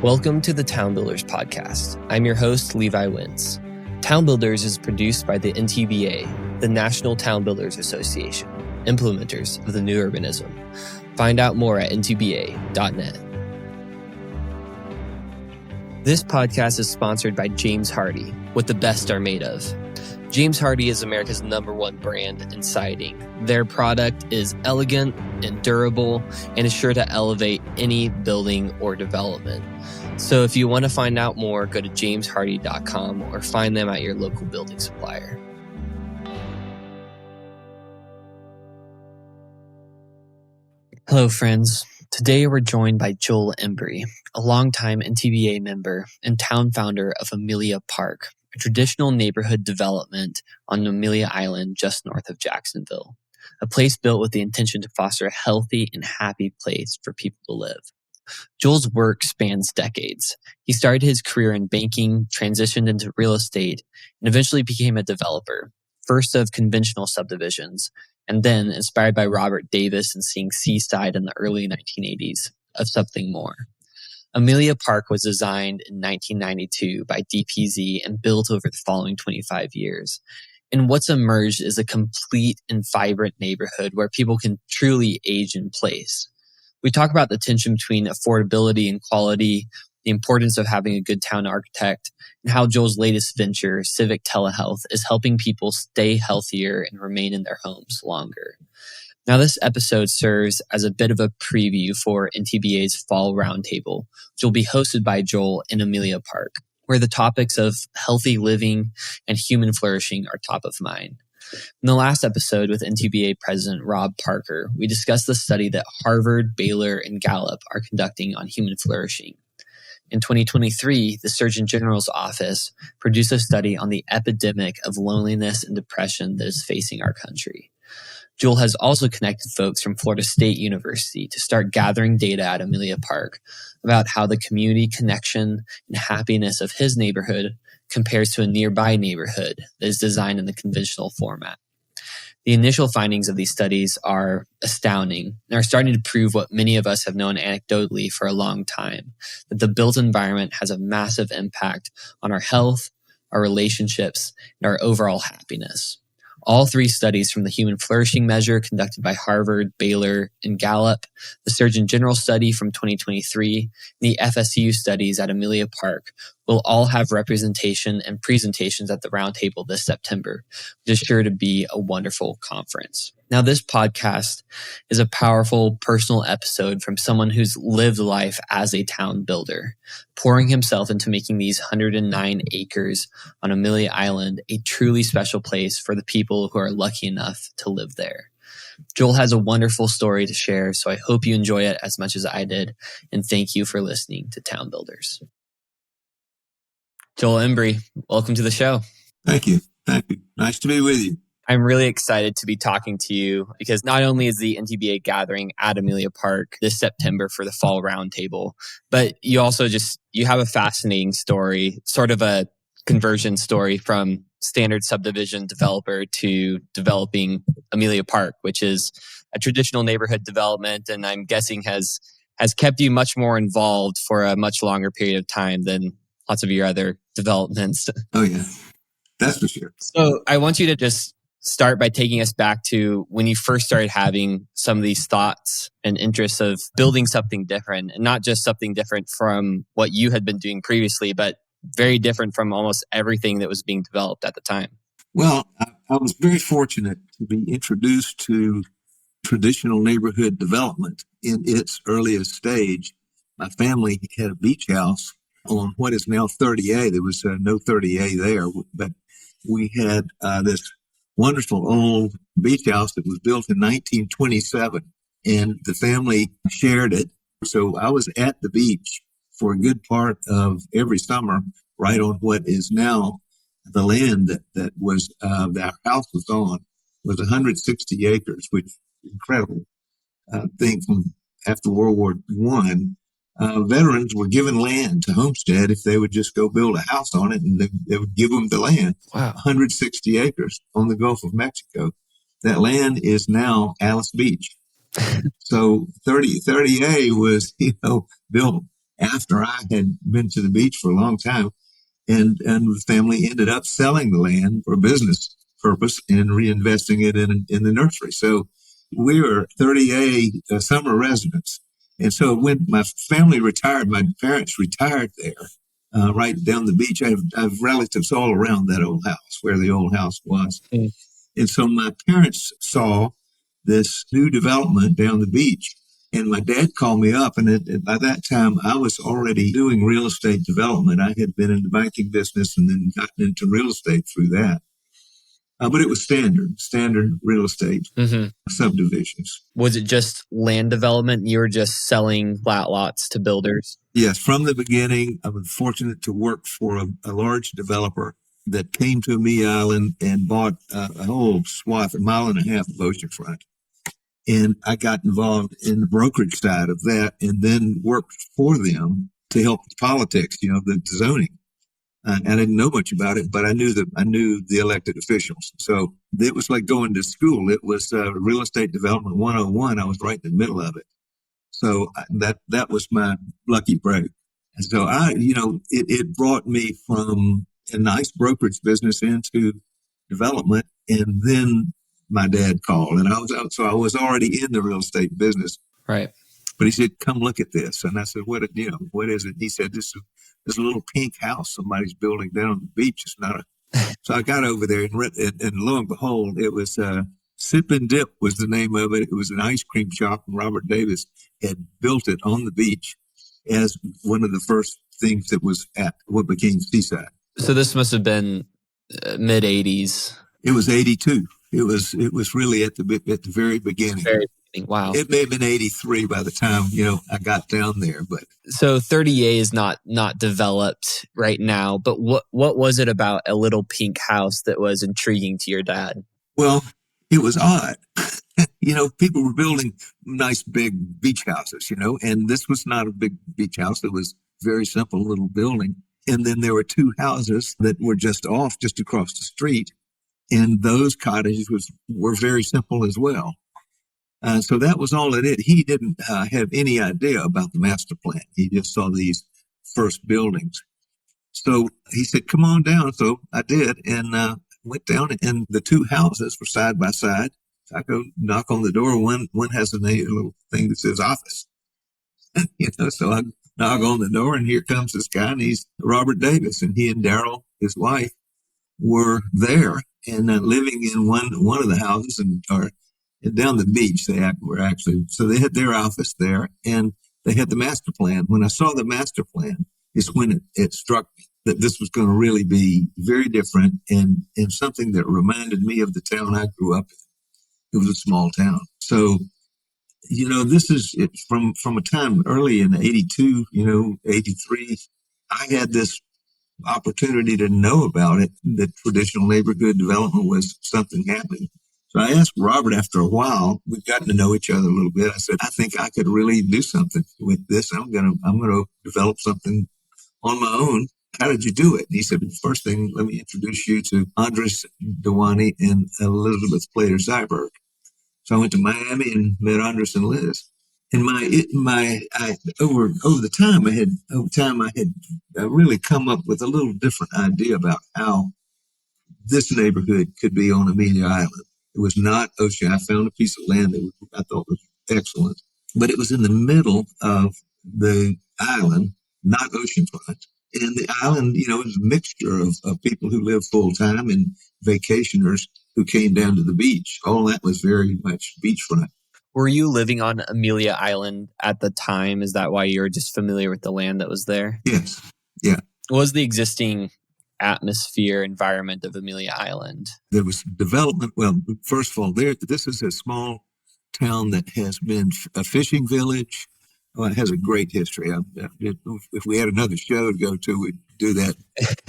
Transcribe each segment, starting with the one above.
Welcome to the Town Builders podcast. I'm your host, Levi Wentz. Town Builders is produced by the NTBA, the National Town Builders Association, implementers of the new urbanism. Find out more at ntba.net. This podcast is sponsored by James Hardie, what the best are made of. James Hardie is America's #1 brand in siding. Their product is elegant and durable and is sure to elevate any building or development. So if you want to find out more, go to jameshardie.com or find them at your local building supplier. Hello, friends. Today we're joined by Joel Embry, a longtime NTBA member and town founder of Amelia Park, a traditional neighborhood development on Amelia Island just north of Jacksonville, a place built with the intention to foster a healthy and happy place for people to live. Joel's work spans decades. He started his career in banking, transitioned into real estate, and eventually became a developer, first of conventional subdivisions, and then, inspired by Robert Davis and seeing Seaside in the early 1980s, of something more. Amelia Park was designed in 1992 by DPZ and built over the following 25 years. And what's emerged is a complete and vibrant neighborhood where people can truly age in place. We talk about the tension between affordability and quality, the importance of having a good town architect, and how Joel's latest venture, Civic Telehealth, is helping people stay healthier and remain in their homes longer. Now, this episode serves as a bit of a preview for NTBA's Fall Roundtable, which will be hosted by Joel in Amelia Park, where the topics of healthy living and human flourishing are top of mind. In the last episode with NTBA President Rob Parker, we discussed the study that Harvard, Baylor, and Gallup are conducting on human flourishing. In 2023, the Surgeon General's office produced a study on the epidemic of loneliness and depression that is facing our country. Joel has also connected folks from Florida State University to start gathering data at Amelia Park about how the community connection and happiness of his neighborhood compares to a nearby neighborhood that is designed in the conventional format. The initial findings of these studies are astounding and are starting to prove what many of us have known anecdotally for a long time, that the built environment has a massive impact on our health, our relationships, and our overall happiness. All three studies from the Human Flourishing Measure conducted by Harvard, Baylor, and Gallup, the Surgeon General study from 2023, and the FSU studies at Amelia Park will all have representation and presentations at the roundtable this September, which is sure to be a wonderful conference. Now, this podcast is a powerful personal episode from someone who's lived life as a town builder, pouring himself into making these 109 acres on Amelia Island a truly special place for the people who are lucky enough to live there. Joel has a wonderful story to share, so I hope you enjoy it as much as I did, and thank you for listening to Town Builders. Joel Embry, welcome to the show. Thank you. Thank you. Nice to be with you. I'm really excited to be talking to you because not only is the NTBA gathering at Amelia Park this September for the Fall Roundtable, but you also you have a fascinating story, sort of a conversion story from standard subdivision developer to developing Amelia Park, which is a traditional neighborhood development, and I'm guessing has kept you much more involved for a much longer period of time than lots of your other developments. Oh, yeah. That's for sure. So I want you to just start by taking us back to when you first started having some of these thoughts and interests of building something different, and not just something different from what you had been doing previously, but very different from almost everything that was being developed at the time. Well, I was very fortunate to be introduced to traditional neighborhood development in its earliest stage. My family had a beach house on what is now 30A. There was no 30A there, but we had this wonderful old beach house that was built in 1927, and the family shared it. So I was at the beach for a good part of every summer, right on what is now the land that was that our house was on, was 160 acres, which is incredible. I think from after World War I, veterans were given land to homestead if they would just go build a house on it, and they would give them the land. Wow. 160 acres on the Gulf of Mexico. That land is now Alice Beach. So 30A was, built after I had been to the beach for a long time. And the family ended up selling the land for business purpose and reinvesting it in the nursery. So we were 30A summer residents. And so when my family retired, my parents retired there, right down the beach. I have relatives all around that old house where the old house was. Mm. And so my parents saw this new development down the beach. And my dad called me up, and by that time, I was already doing real estate development. I had been in the banking business and then gotten into real estate through that. But it was standard real estate subdivisions. Was it just land development? You were just selling flat lots to builders? Yes, from the beginning, I was fortunate to work for a large developer that came to Amelia Island and bought a whole swath, 1.5 miles of oceanfront. And I got involved in the brokerage side of that and then worked for them to help with politics, the zoning. I didn't know much about it, but I knew the elected officials. So it was like going to school. It was real estate development 101. I was right in the middle of it. So that was my lucky break. And so it brought me from a nice brokerage business into development, and then my dad called, and I was already in the real estate business. Right. But he said, "Come look at this." And I said, "What is it?" He said, "This is a little pink house somebody's building down on the beach. It's not a." So I got over there and lo and behold, it was Sip and Dip was the name of it. It was an ice cream shop, and Robert Davis had built it on the beach as one of the first things that was at what became Seaside. So this must have been mid 80s. It was 82. It was really at the very beginning. Wow. It may have been 83 by the time, I got down there, but. So 30A is not developed right now, but what was it about a little pink house that was intriguing to your dad? Well, it was odd. People were building nice big beach houses, and this was not a big beach house. It was a very simple little building. And then there were two houses that were just across the street. And those cottages were very simple as well. So that was all it is. He didn't have any idea about the master plan. He just saw these first buildings. So he said, "Come on down." So I did, and went down, and the two houses were side by side. So I go knock on the door. One has a little thing that says office. So I knock on the door, and here comes this guy, and he's Robert Davis, and he and Daryl, his wife, were there and living in one of the houses or down the beach. They were actually, so they had their office there, and they had the master plan. When I saw the master plan, is when it struck me that this was going to really be very different and something that reminded me of the town I grew up in. It was a small town. So, this is it from a time early in 82, 83. I had this opportunity to know about it, that traditional neighborhood development was something happening. So I asked Robert after a while, we'd gotten to know each other a little bit. I said, "I think I could really do something with this. I'm going to develop something on my own. How did you do it?" And he said, "First thing, let me introduce you to Andrés Duany and Elizabeth Plater-Zyberg." So I went to Miami and met Andrés and Liz. And over time I had really come up with a little different idea about how this neighborhood could be on Amelia Island. It was not ocean. I found a piece of land that I thought was excellent, but it was in the middle of the island, not oceanfront. And the island, is a mixture of people who live full time and vacationers who came down to the beach. All that was very much beachfront. Were you living on Amelia Island at the time? Is that why you were just familiar with the land that was there? Yes. Yeah. What was the existing environment of Amelia Island? There was development. Well, first of all, this is a small town that has been a fishing village. Well, it has a great history. If we had another show to go to, we'd do that.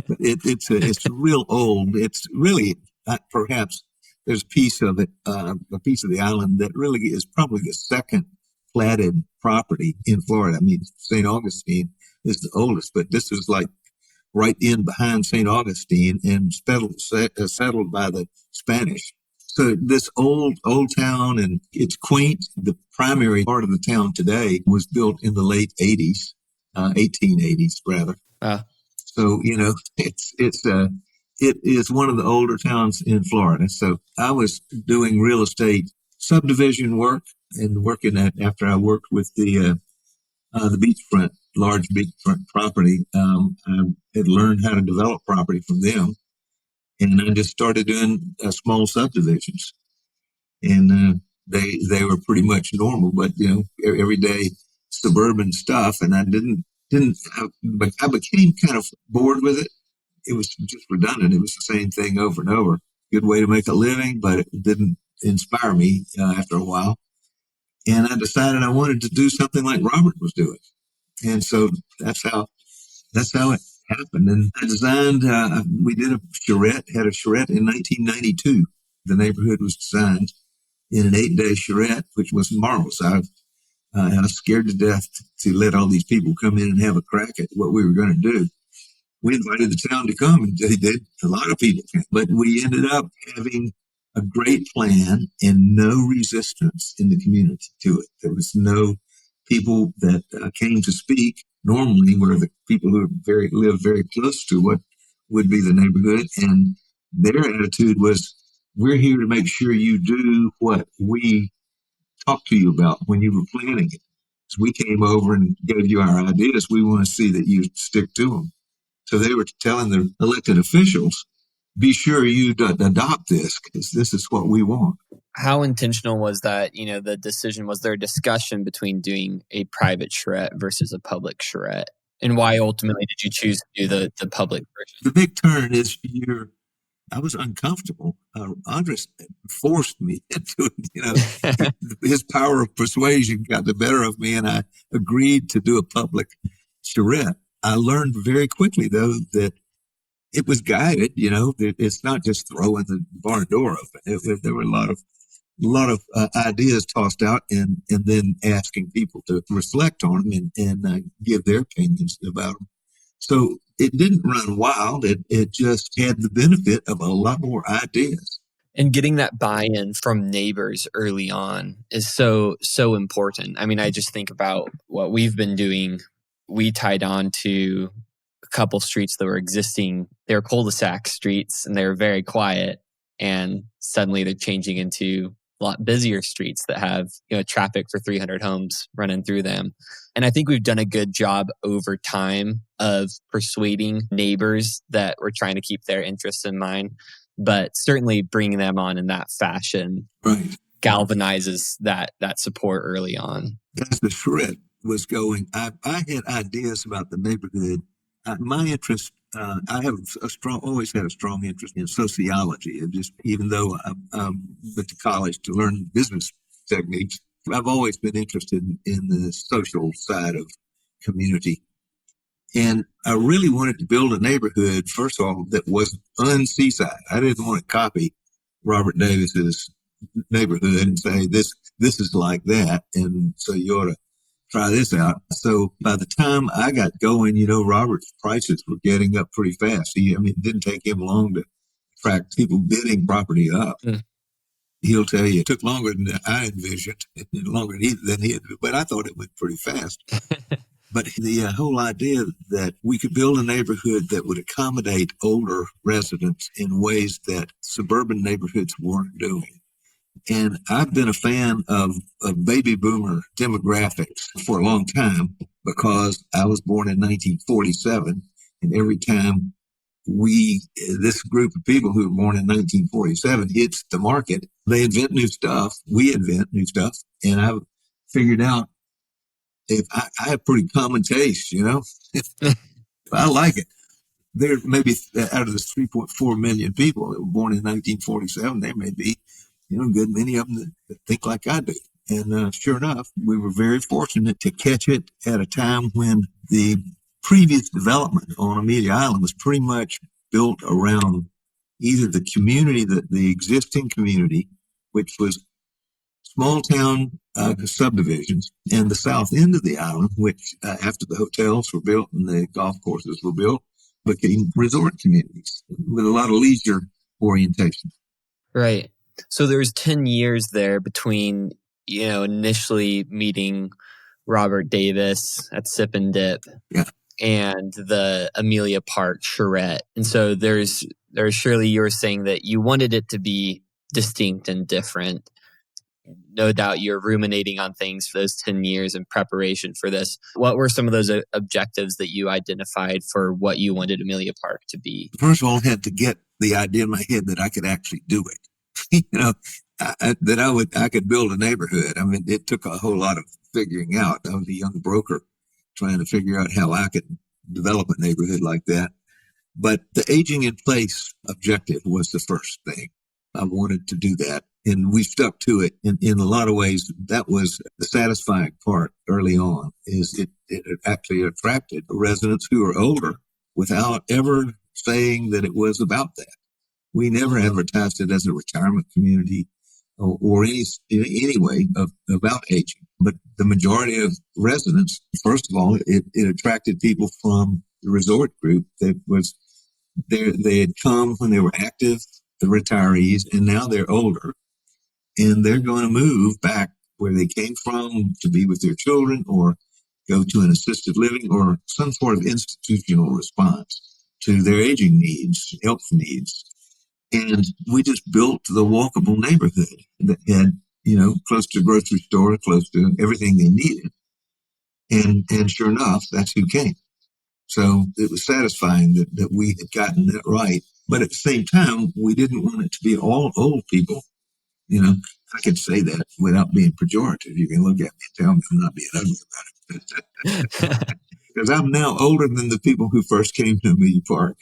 But it's real old. It's really perhaps there's a piece of it, a piece of the island that really is probably the second platted property in Florida. I mean, St. Augustine is the oldest, but this is like right in behind St. Augustine and settled by the Spanish. So this old town, and it's quaint. The primary part of the town today was built in the late 80s. 1880s rather. So, it is one of the older towns in Florida. So I was doing real estate subdivision work and working after I worked with the beachfront, large beachfront property. I had learned how to develop property from them, and I just started doing small subdivisions, and they were pretty much normal, but everyday suburban stuff, and I became kind of bored with it. It was just redundant. It was the same thing over and over. Good way to make a living, but it didn't inspire me after a while. And I decided I wanted to do something like Robert was doing. And so that's how it happened. And I designed. We did had a charrette in 1992. The neighborhood was designed in an 8-day charrette, which was marvelous. I was scared to death to let all these people come in and have a crack at what we were going to do. We invited the town to come, and they did. A lot of people came, but we ended up having a great plan and no resistance in the community to it. There was no people that came to speak. Normally, were the people who live very close to what would be the neighborhood, and their attitude was, "We're here to make sure you do what we talked to you about when you were planning it. So we came over and gave you our ideas. We want to see that you stick to them." So they were telling the elected officials, "Be sure you adopt this, because this is what we want." How intentional was that? The decision, was there a discussion between doing a private charrette versus a public charrette? And why ultimately did you choose to do the public version? The big turn is I was uncomfortable. Andres forced me into it. His power of persuasion got the better of me, and I agreed to do a public charrette. I learned very quickly, though, that it was guided. It's not just throwing the barn door open. There were a lot of ideas tossed out, and then asking people to reflect on them and give their opinions about them. So it didn't run wild. It just had the benefit of a lot more ideas. And getting that buy-in from neighbors early on is so important. I mean, I just think about what we've been doing. We tied on to a couple streets that were existing. They were cul-de-sac streets, and they were very quiet. And suddenly they're changing into a lot busier streets that have traffic for 300 homes running through them. And I think we've done a good job over time of persuading neighbors that we're trying to keep their interests in mind. But certainly bringing them on in that fashion galvanizes that support early on. As the charrette was going, I had ideas about the neighborhood. My interest, I have always had a strong interest in sociology. And just even though I went to college to learn business techniques, I've always been interested in the social side of community. And I really wanted to build a neighborhood, first of all, that was un-Seaside. I didn't want to copy Robert Davis's neighborhood and say, this is like that, and so you ought to try this out. So by the time I got going, Robert's prices were getting up pretty fast. It didn't take him long to attract people bidding property up. He'll tell you it took longer than I envisioned, longer than he had, but I thought it went pretty fast. But the whole idea that we could build a neighborhood that would accommodate older residents in ways that suburban neighborhoods weren't doing. And I've been a fan of baby boomer demographics for a long time, because I was born in 1947. And every time this group of people who were born in 1947 hits the market, they invent new stuff. We invent new stuff. And I've figured out, if I have pretty common taste, I like it. There may be, out of the 3.4 million people that were born in 1947, there may be, a good many of them that think like I do. And sure enough, we were very fortunate to catch it at a time when the previous development on Amelia Island was pretty much built around either the community, the existing community, which was small town subdivisions, and the south end of the island, which after the hotels were built and the golf courses were built, became resort communities with a lot of leisure orientation. Right. So there's 10 years there between, initially meeting Robert Davis at Sip and Dip. Yeah. And the Amelia Park charrette. And so there's surely you were saying that you wanted it to be distinct and different. No doubt you're ruminating on things for those 10 years in preparation for this. What were some of those objectives that you identified for what you wanted Amelia Park to be? First of all, I had to get the idea in my head that I could actually do it. I could build a neighborhood. I mean, it took a whole lot of figuring out. I was a young broker trying to figure out how I could develop a neighborhood like that. But the aging in place objective was the first thing. I wanted to do that. And we stuck to it in a lot of ways. That was the satisfying part early on, is it actually attracted residents who are older without ever saying that it was about that. We never advertised it as a retirement community or any way about aging. But the majority of residents, first of all, it attracted people from the resort group that was there. They had come when they were active, the retirees, and now they're older. And they're going to move back where they came from to be with their children or go to an assisted living or some sort of institutional response to their aging needs, health needs. And we just built the walkable neighborhood that had, close to the grocery store, close to everything they needed. And sure enough, that's who came. So it was satisfying that we had gotten that right. But at the same time, we didn't want it to be all old people. I can say that without being pejorative. You can look at me and tell me I'm not being ugly about it. Because I'm now older than the people who first came to Amelia Park.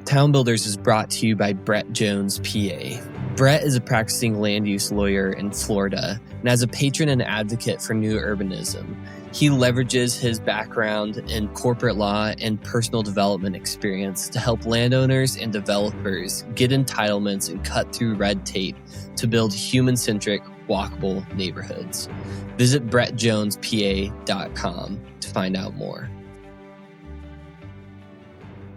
Town Builders is brought to you by Brett Jones, PA. Brett is a practicing land use lawyer in Florida, and as a patron and advocate for new urbanism, he leverages his background in corporate law and personal development experience to help landowners and developers get entitlements and cut through red tape to build human-centric, walkable neighborhoods. Visit brettjonespa.com to find out more.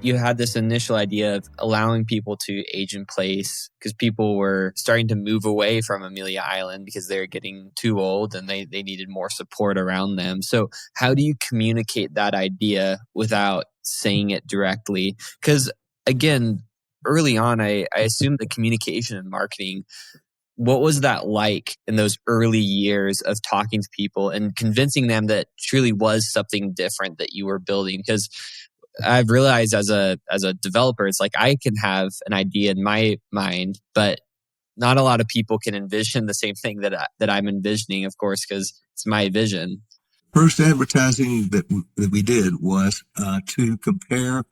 You had this initial idea of allowing people to age in place because people were starting to move away from Amelia Island because they're getting too old and they needed more support around them. So how do you communicate that idea without saying it directly? Because again, early on, I assumed the communication and marketing, what was that like in those early years of talking to people and convincing them that truly was something different that you were building? Because I've realized as a developer, it's like I can have an idea in my mind, but not a lot of people can envision the same thing that I'm envisioning, of course, because it's my vision. First advertising that we did was to compare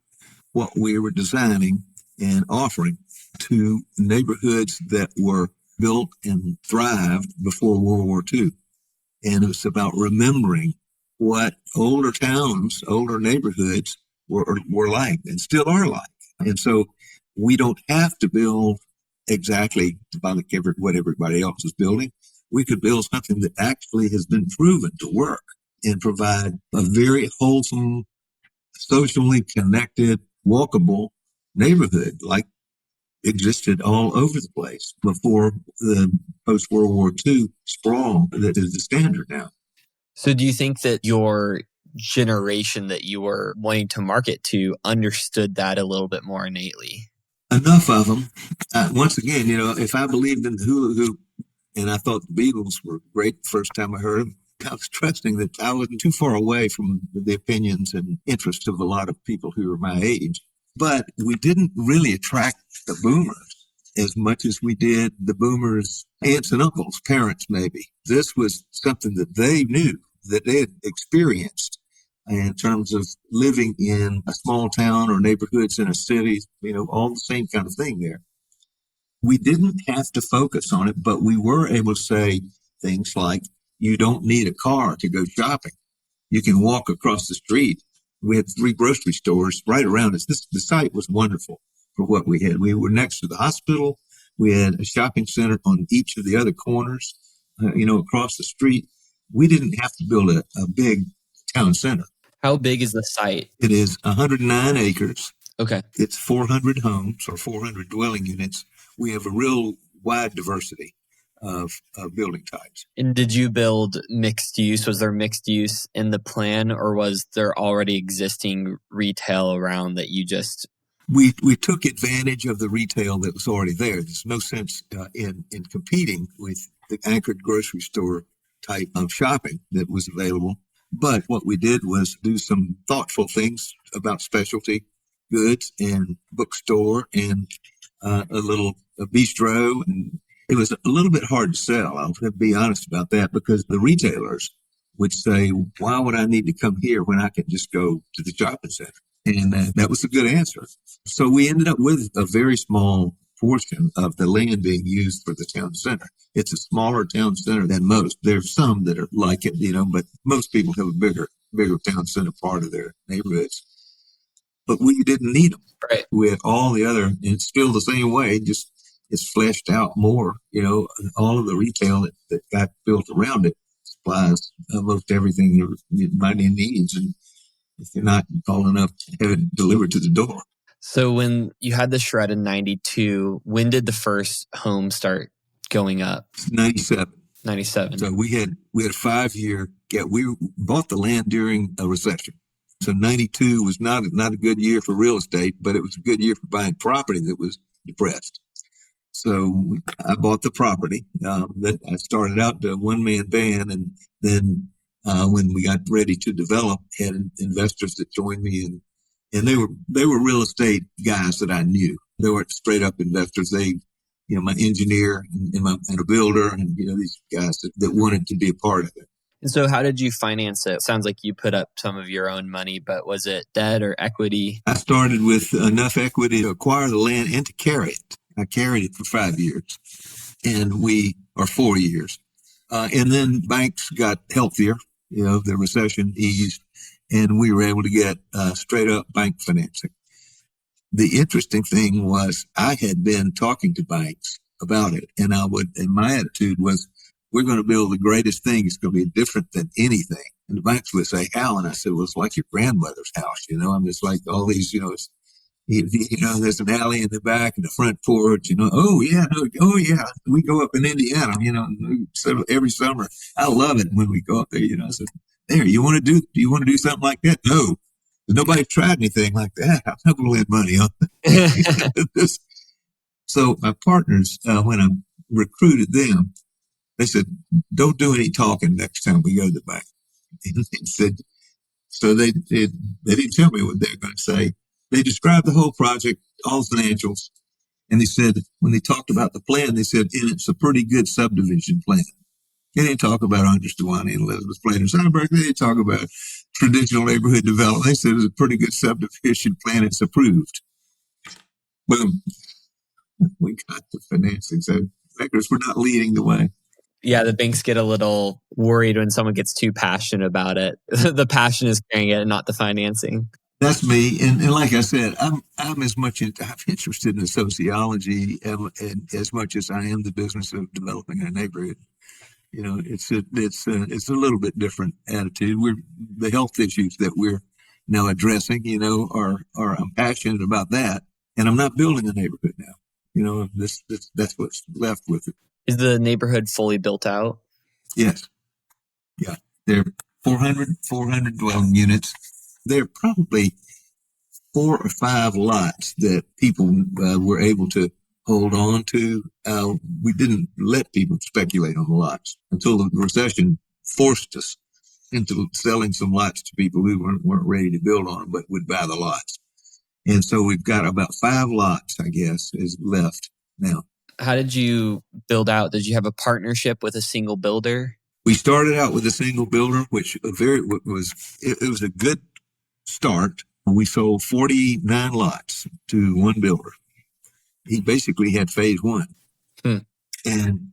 what we were designing and offering to neighborhoods that were built and thrived before World War II. And it was about remembering what older towns, older neighborhoods were like and still are like. And so we don't have to build exactly like what everybody else is building. We could build something that actually has been proven to work and provide a very wholesome, socially connected, walkable neighborhood like existed all over the place before the post-World War II sprawl that is the standard now. So do you think that your generation that you were wanting to market to understood that a little bit more innately? Enough of them. Once again, if I believed in the hula hoop and I thought the Beatles were great the first time I heard them, I was trusting that I wasn't too far away from the opinions and interests of a lot of people who were my age. But we didn't really attract the boomers as much as we did the boomers' aunts and uncles, parents maybe. This was something that they knew, that they had experienced in terms of living in a small town or neighborhoods in a city, all the same kind of thing there. We didn't have to focus on it, but we were able to say things like, you don't need a car to go shopping. You can walk across the street. We had 3 grocery stores right around us. The site was wonderful for what we had. We were next to the hospital. We had a shopping center on each of the other corners, across the street. We didn't have to build a big town center. How big is the site? It is 109 acres. Okay. It's 400 homes or 400 dwelling units. We have a real wide diversity. of building types. And did you build mixed use? Was there mixed use in the plan, or was there already existing retail around that you just... We took advantage of the retail that was already there. There's no sense in competing with the anchored grocery store type of shopping that was available. But what we did was do some thoughtful things about specialty goods and bookstore and a bistro. And it was a little bit hard to sell. I'll be honest about that, because the retailers would say, why would I need to come here when I can just go to the shopping center? And that was a good answer. So we ended up with a very small portion of the land being used for the town center. It's a smaller town center than most. There's some that are like it, but most people have a bigger town center part of their neighborhoods. But we didn't need them. Right. We had all the other, and it's still the same way, just it's fleshed out more. All of the retail that got built around it supplies almost everything your money needs. And if you're not tall enough to have it delivered to the door. So when you had the shred in 92, when did the first home start going up? 97. 97. So we had a 5-year. Yeah, we bought the land during a recession. So 92 was not a good year for real estate, but it was a good year for buying property that was depressed. So I bought the property. That I started out to a one-man band, and then when we got ready to develop, had investors that joined me, and they were real estate guys that I knew. They weren't straight up investors. They, my engineer and a builder, and these guys that wanted to be a part of it. And so how did you finance it? Sounds like you put up some of your own money, but was it debt or equity? I started with enough equity to acquire the land and to carry it. I carried it for 5 years, or 4 years. And then banks got healthier, the recession eased, and we were able to get straight up bank financing. The interesting thing was I had been talking to banks about it, and my attitude was, we're going to build the greatest thing. It's going to be different than anything. And the banks would say, how? And I said, well, it's like your grandmother's house. I'm just like all these, there's an alley in the back and the front porch, oh yeah. We go up in Indiana, every summer. I love it when we go up there, I said, do you want to do something like that? No, nobody's tried anything like that. I'm not going to lend money on that. So my partners, when I recruited them, they said, don't do any talking next time we go to the bank. And they said, so they didn't tell me what they were going to say. They described the whole project, all financials. And they said, when they talked about the plan, they said, and it's a pretty good subdivision plan. They didn't talk about Andrés Duany and Elizabeth Plater Sonnenberg. They didn't talk about traditional neighborhood development. They said it's a pretty good subdivision plan. It's approved. Boom. We got the financing. So bankers were not leading the way. Yeah, the banks get a little worried when someone gets too passionate about it. The passion is carrying it, not the financing. That's me, and like I said, I'm as much I'm interested in sociology and as much as I am the business of developing a neighborhood. It's a little bit different attitude. The health issues that we're now addressing, are I'm passionate about that, and I'm not building a neighborhood now. That's what's left with it. Is the neighborhood fully built out? Yes. Yeah. There are 400 dwelling units. There are probably 4 or 5 lots that people were able to hold on to. We didn't let people speculate on the lots until the recession forced us into selling some lots to people who weren't ready to build on them, but would buy the lots. And so we've got about 5 lots, I guess, is left now. How did you build out? Did you have a partnership with a single builder? We started out with a single builder, which was a good start. We sold 49 lots to one builder. He basically had phase 1. And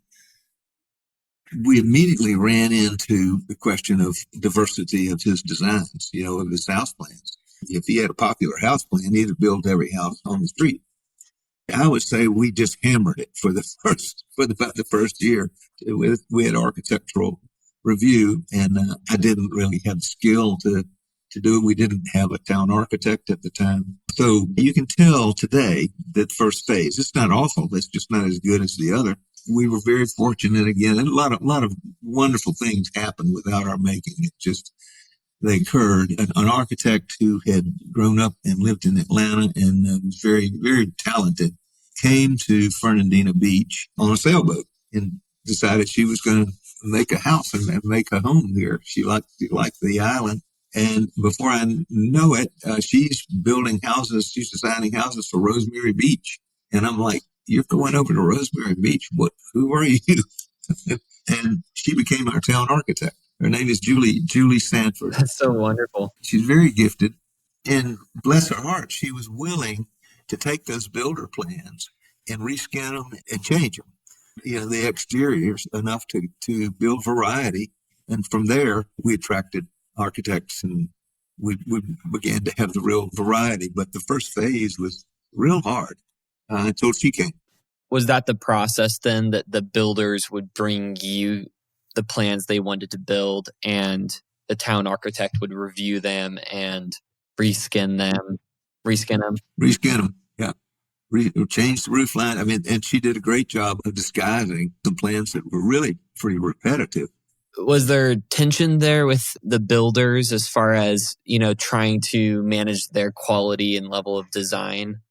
we immediately ran into the question of diversity of his designs, of his house plans. If he had a popular house plan, he'd have built every house on the street. I would say we just hammered it for about the first year. We had architectural review, and I didn't really have the skill to do it. We didn't have a town architect at the time. So you can tell today that first phase, it's not awful. It's just not as good as the other. we were very fortunate again. And a lot of wonderful things happened without our making. It just, they occurred. An architect who had grown up and lived in Atlanta and was very, very talented came to Fernandina Beach on a sailboat and decided she was going to make a house and make a home here. She liked the island. And before I know it, she's building houses. She's designing houses for Rosemary Beach. And I'm like, you're going over to Rosemary Beach? Who are you? And she became our town architect. Her name is Julie Sanford. That's so wonderful. She's very gifted. And bless her heart, she was willing to take those builder plans and reskin them and change them. The exteriors enough to build variety. And from there, we attracted architects and we began to have the real variety. But the first phase was real hard until she came. Was that the process then, that the builders would bring you the plans they wanted to build and the town architect would review them and reskin them? Reskin them, yeah. Change the roof line. I mean, and she did a great job of disguising the plans that were really pretty repetitive. Was there tension there with the builders as far as, trying to manage their quality and level of design?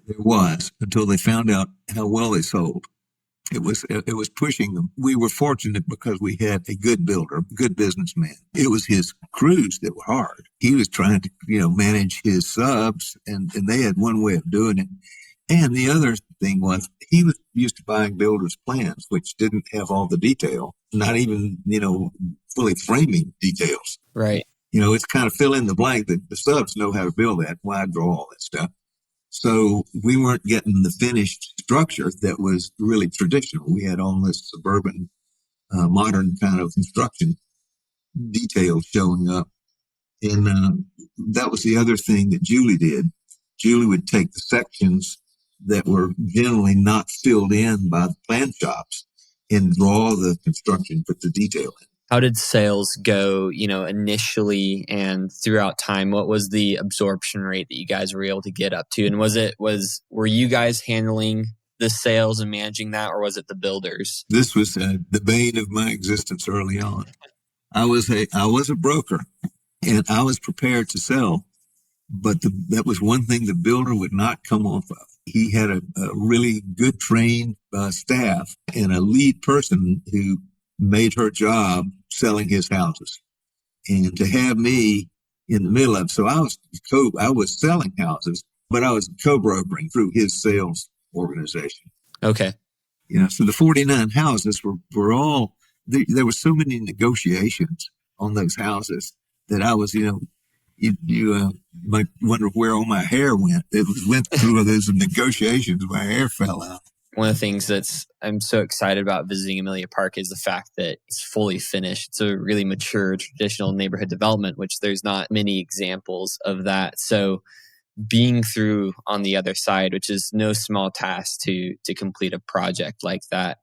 There was, until they found out how well they sold. It was pushing them. We were fortunate because we had a good builder, good businessman. It was his crews that were hard. He was trying to, manage his subs, and they had one way of doing it. And the other thing was he was used to buying builders' plans, which didn't have all the detail, not even, fully framing details. Right. It's kind of fill in the blank that the subs know how to build that. Why draw all that stuff? So we weren't getting the finished structure that was really traditional. We had all this suburban, modern kind of construction details showing up. And that was the other thing that Julie did. Julie would take the sections that were generally not filled in by the plan shops and draw the construction, put the detail in. How did sales go, initially and throughout time? What was the absorption rate that you guys were able to get up to? And were you guys handling the sales and managing that, or was it the builders? This was the bane of my existence early on. I was a broker and I was prepared to sell, but that was one thing the builder would not come off of. He had a really good trained staff and a lead person who made her job selling his houses. And to have me in the middle of, so I was selling houses, but I was co-brokering through his sales organization. Okay. So the 49 houses were all, there were so many negotiations on those houses that I was, you might wonder where all my hair went. It went through those negotiations. My hair fell out. One of the things I'm so excited about visiting Amelia Park is the fact that it's fully finished. It's a really mature, traditional neighborhood development, which there's not many examples of that. So being through on the other side, which is no small task to complete a project like that,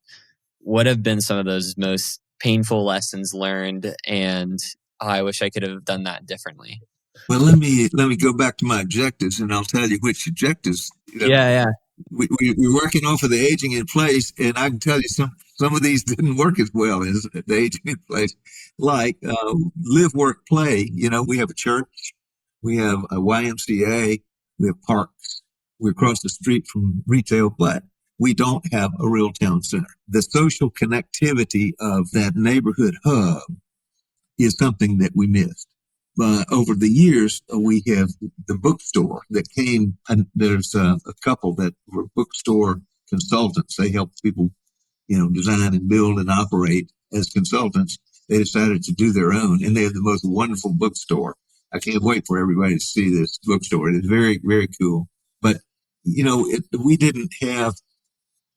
what have been some of those most painful lessons learned? And I wish I could have done that differently. Well, let me go back to my objectives, and I'll tell you which objectives. Yeah. We're working off of the aging in place, and I can tell you some of these didn't work as well as the aging in place. Like live, work, play. We have a church, we have a YMCA, we have parks. We're across the street from retail, but we don't have a real town center. The social connectivity of that neighborhood hub is something that we missed. Over the years, we have the bookstore that came, and there's a couple that were bookstore consultants. They help people, design and build and operate as consultants. They decided to do their own, and they have the most wonderful bookstore. I can't wait for everybody to see this bookstore. It is very, very cool. But, we didn't have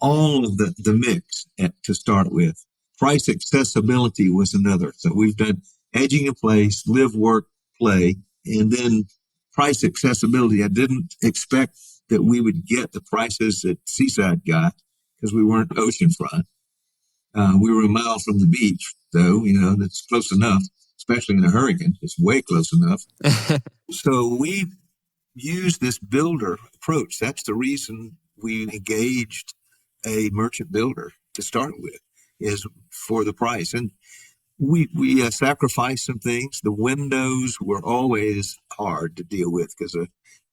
all of the mix to start with. Price accessibility was another. So we've done aging in place, live, work, play, and then price accessibility. I didn't expect that we would get the prices that Seaside got because we weren't oceanfront. We were a mile from the beach, though, that's close enough, especially in a hurricane. It's way close enough. So we used this builder approach. That's the reason we engaged a merchant builder to start with, is for the price. And we sacrificed some things. The windows were always hard to deal with because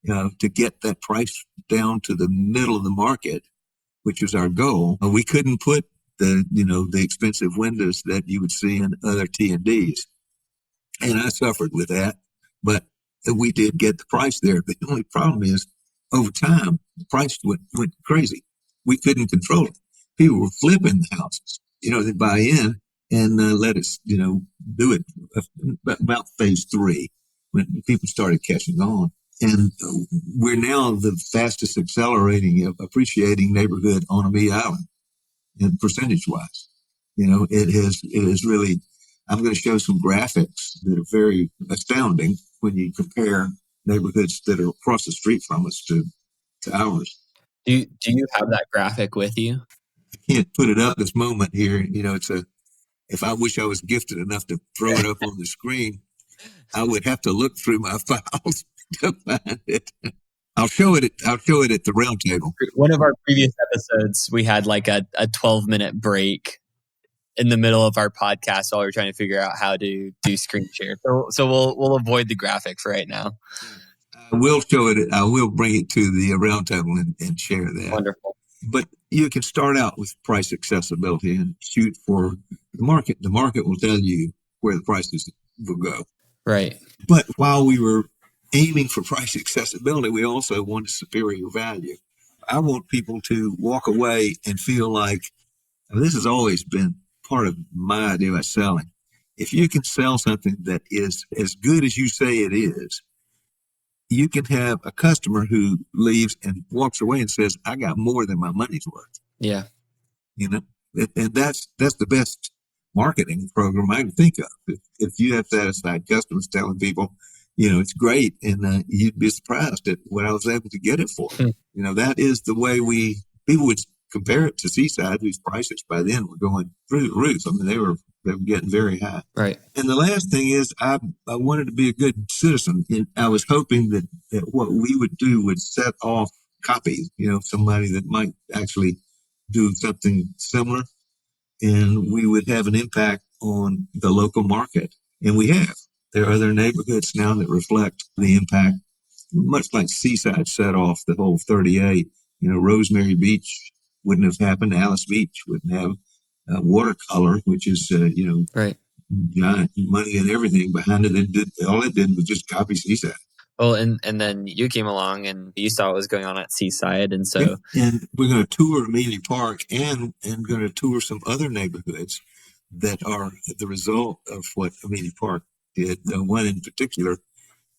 to get that price down to the middle of the market, which was our goal, we couldn't put the expensive windows that you would see in other TNDs. And I suffered with that, but we did get the price there. But the only problem is, over time, the price went crazy. We couldn't control it. People were flipping the houses. They'd buy in and let us, do it about phase 3 when people started catching on. And we're now the fastest accelerating, appreciating neighborhood on Amelia Island, and percentage-wise. It is really. I'm going to show some graphics that are very astounding when you compare neighborhoods that are across the street from us to ours. Do you have that graphic with you? I can't put it up this moment here. If I wish I was gifted enough to throw it up on the screen, I would have to look through my files to find it. I'll show it at the round table. One of our previous episodes, we had like a 12-minute break in the middle of our podcast while we were trying to figure out how to do screen share. So we'll avoid the graphic for right now. I will show it. I will bring it to the round table and share that. Wonderful. But you can start out with price accessibility and shoot for the market. The market will tell you where the prices will go. Right. But while we were aiming for price accessibility, we also wanted superior value. I want people to walk away and feel like, this has always been part of my idea about selling. If you can sell something that is as good as you say it is, you can have a customer who leaves and walks away and says, I got more than my money's worth. Yeah. And that's the best marketing program I can think of. If you have satisfied customers telling people, it's great, and you'd be surprised at what I was able to get it for. That is the way people would compare it to Seaside, whose prices by then were going through the roof. I mean, they were getting very high. Right. And the last thing is, I wanted to be a good citizen. And I was hoping that what we would do would set off copies, somebody that might actually do something similar, and we would have an impact on the local market. And we have. There are other neighborhoods now that reflect the impact, much like Seaside set off the whole 38. Rosemary Beach wouldn't have happened. Alice Beach wouldn't have watercolor, which is, right, giant money and everything behind it. All it did was just copy Seaside. Well, and then you came along and you saw what was going on at Seaside. And so, yeah. And we're going to tour Amelia Park and going to tour some other neighborhoods that are the result of what Amelia Park did. The one in particular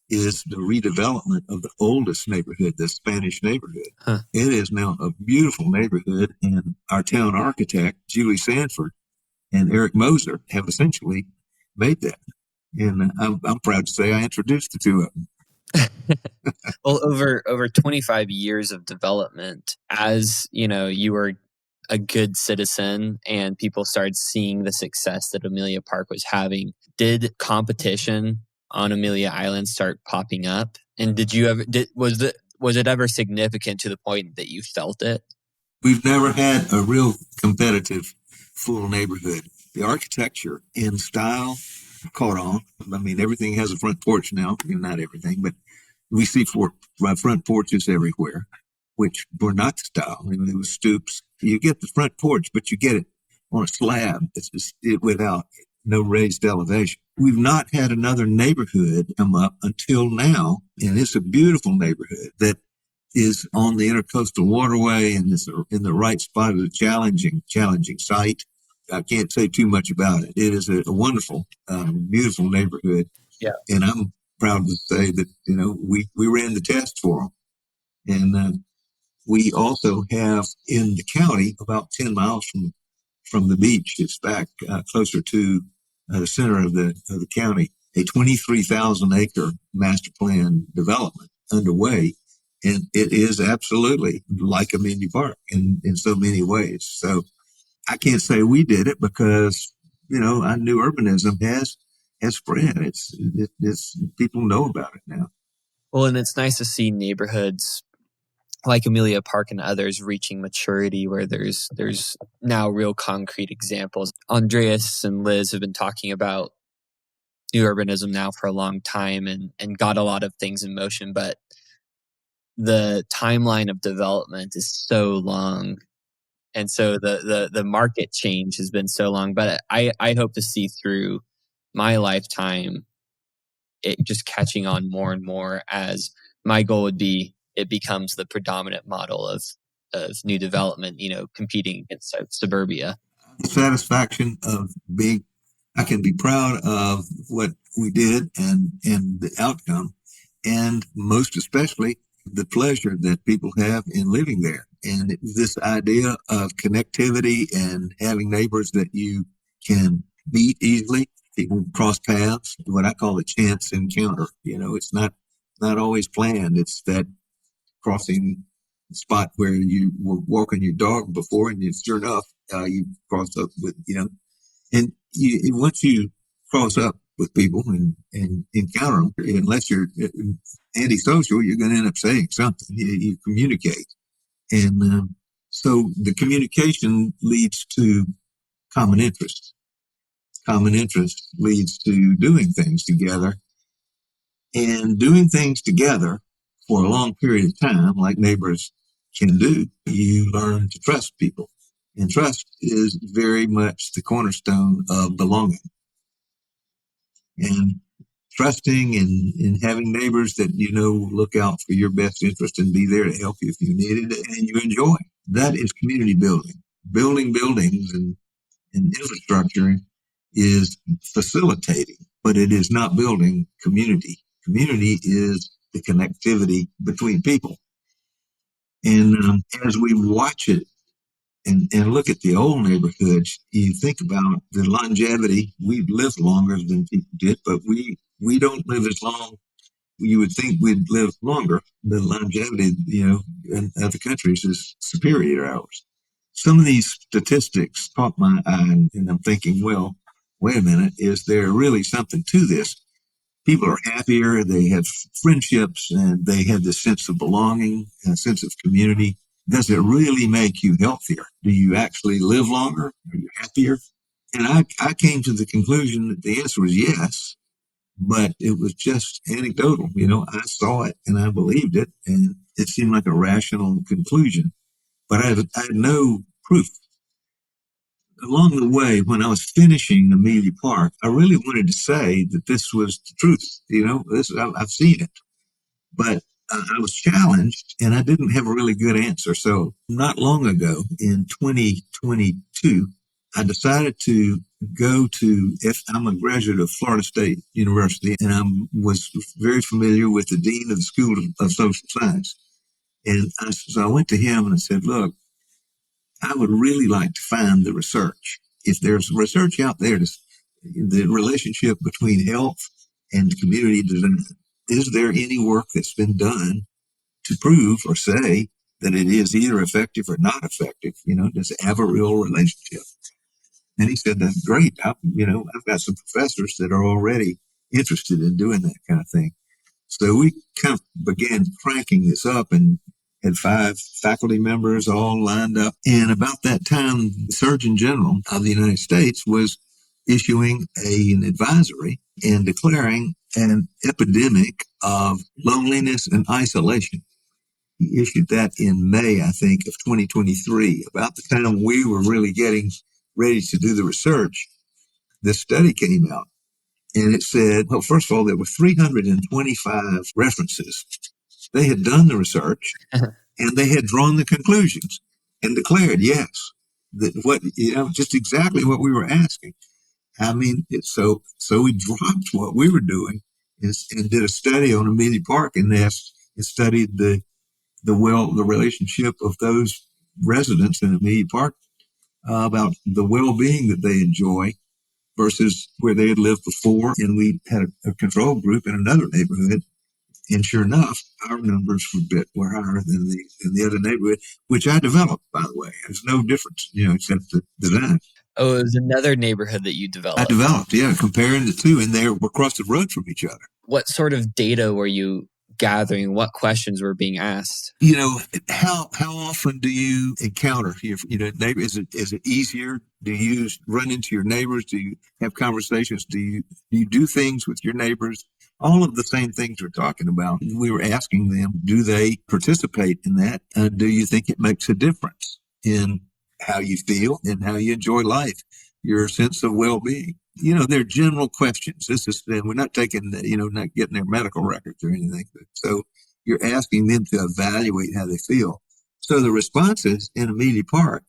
is the redevelopment of the oldest neighborhood, the Spanish neighborhood. Huh. It is now a beautiful neighborhood, and our town architect, Julie Sanford, and Eric Moser have essentially made that. And I'm proud to say I introduced the two of them. Well, over 25 years of development, as you were a good citizen and people started seeing the success that Amelia Park was having, did competition on Amelia Island start popping up? And was it ever significant to the point that you felt it? We've never had a real competitive full neighborhood. The architecture and style caught on. I mean, everything has a front porch now. Not everything, but we see front porches everywhere, which were not the style. It was stoops. You get the front porch, but you get it on a slab. It's just without no raised elevation. We've not had another neighborhood come up until now, and it's a beautiful neighborhood that is on the Intercoastal Waterway and is in the right spot of the challenging site. I can't say too much about it. It is a wonderful, beautiful neighborhood. Yeah. And I'm proud to say that, we ran the test for them. And we also have in the county, about 10 miles from the beach, it's back closer to the center of the county, a 23,000 acre master plan development underway. And it is absolutely like Amelia Park in so many ways. So I can't say we did it because, I knew urbanism has spread. It's people know about it now. Well, and it's nice to see neighborhoods like Amelia Park and others reaching maturity where there's now real concrete examples. Andreas and Liz have been talking about new urbanism now for a long time and got a lot of things in motion, but the timeline of development is so long. And so the market change has been so long, but I hope to see through my lifetime it just catching on more and more, as my goal would be it becomes the predominant model of new development, competing against suburbia. The satisfaction of being, I can be proud of what we did and the outcome, and most especially the pleasure that people have in living there. And this idea of connectivity and having neighbors that you can meet easily, people cross paths, what I call a chance encounter. It's not always planned. It's that crossing spot where you were walking your dog before, and sure enough, you crossed up with, and once you cross up with people and encounter them, unless you're antisocial, you're going to end up saying something. You communicate. And so the communication leads to common interest. Common interest leads to doing things together, and doing things together for a long period of time, like neighbors can do. You learn to trust people, and trust is very much the cornerstone of belonging. And trusting and having neighbors that look out for your best interest and be there to help you if you need it and you enjoy. That is community building. Building buildings and infrastructure is facilitating, but it is not building community. Community is the connectivity between people. And as we watch it and look at the old neighborhoods, you think about the longevity. We've lived longer than people did, but we don't live as long. You would think we'd live longer. The longevity, in other countries is superior to ours. Some of these statistics caught my eye, and I'm thinking, well, wait a minute, is there really something to this? People are happier, they have friendships, and they have this sense of belonging, a sense of community. Does it really make you healthier? Do you actually live longer? Are you happier? And I came to the conclusion that the answer was yes, but it was just anecdotal. I saw it and I believed it, and it seemed like a rational conclusion, but I had no proof. Along the way, when I was finishing Amelia Park, I really wanted to say that this was the truth. I've seen it, but I was challenged and I didn't have a really good answer. So not long ago in 2022, I decided to go to, I'm a graduate of Florida State University, and I was very familiar with the dean of the School of Social Science. And so I went to him and I said, look, I would really like to find the research. If there's research out there, the relationship between health and community design, is there any work that's been done to prove or say that it is either effective or not effective? Does it have a real relationship? And he said, that's great. I've got some professors that are already interested in doing that kind of thing. So we kind of began cranking this up and had 5 faculty members all lined up. And about that time, the Surgeon General of the United States was issuing an advisory and declaring an epidemic of loneliness and isolation. He issued that in May, I think, of 2023. About the time we were really getting ready to do the research, this study came out. And it said, well, first of all, there were 325 references. They had done the research and they had drawn the conclusions and declared, yes, that just exactly what we were asking. I mean, so we dropped what we were doing and did a study on Amelia Park and studied the relationship of those residents in Amelia Park about the well-being that they enjoy versus where they had lived before. And we had a control group in another neighborhood. And sure enough, our numbers were higher than the other neighborhood, which I developed, by the way. There's no difference, except the design. Oh, it was another neighborhood that you developed. I developed, yeah, comparing the two, and they were across the road from each other. What sort of data were you gathering? What questions were being asked? How often do you encounter neighbors? Is it easier? Do you run into your neighbors? Do you have conversations? Do you do things with your neighbors? All of the same things we're talking about. We were asking them, do they participate in that? Do you think it makes a difference in how you feel and how you enjoy life, your sense of well-being? They're general questions. We're not taking, not getting their medical records or anything. So you're asking them to evaluate how they feel. So the responses in Amelia Park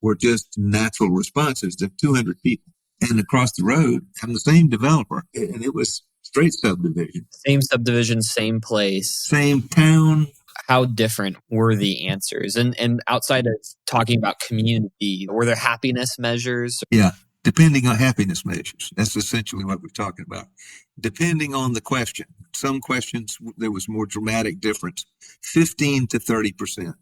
were just natural responses to 200 people. And across the road, I'm the same developer, and it was straight subdivision. Same subdivision, same place. Same town. How different were the answers? And outside of talking about community, were there happiness measures? Yeah, depending on happiness measures. That's essentially what we're talking about. Depending on the question. Some questions, there was more dramatic difference. 15 to 30%.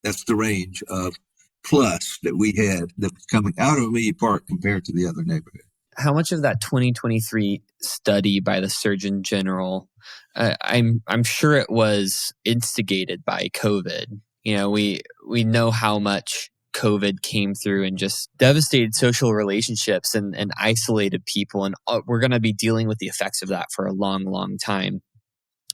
That's the range of plus that we had that was coming out of Amelia Park compared to the other neighborhood. How much of that 2023 study by the Surgeon General, I'm sure it was instigated by COVID. We know how much COVID came through and just devastated social relationships and isolated people. And we're going to be dealing with the effects of that for a long, long time.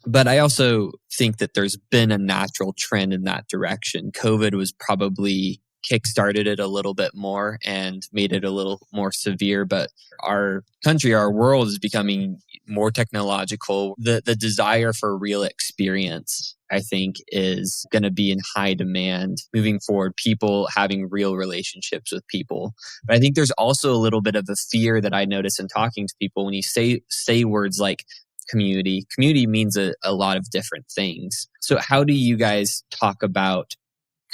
But I also think that there's been a natural trend in that direction. COVID was probably kickstarted it a little bit more and made it a little more severe. But our country, our world is becoming more technological. The desire for real experience, I think, is going to be in high demand moving forward. People having real relationships with people. But I think there's also a little bit of a fear that I notice in talking to people when you say words like community. Community means a lot of different things. So how do you guys talk about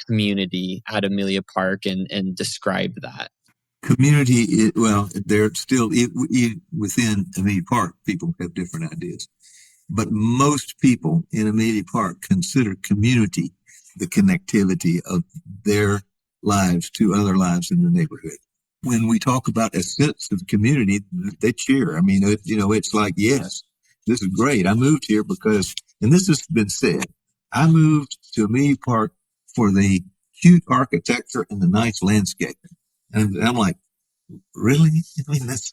community at Amelia Park and describe that? Community, they're still within Amelia Park, people have different ideas. But most people in Amelia Park consider community the connectivity of their lives to other lives in the neighborhood. When we talk about a sense of community, they cheer. I mean, it's like, yes, this is great. I moved here because, and this has been said, I moved to Amelia Park for the cute architecture and the nice landscaping. And I'm like, really? I mean, that's,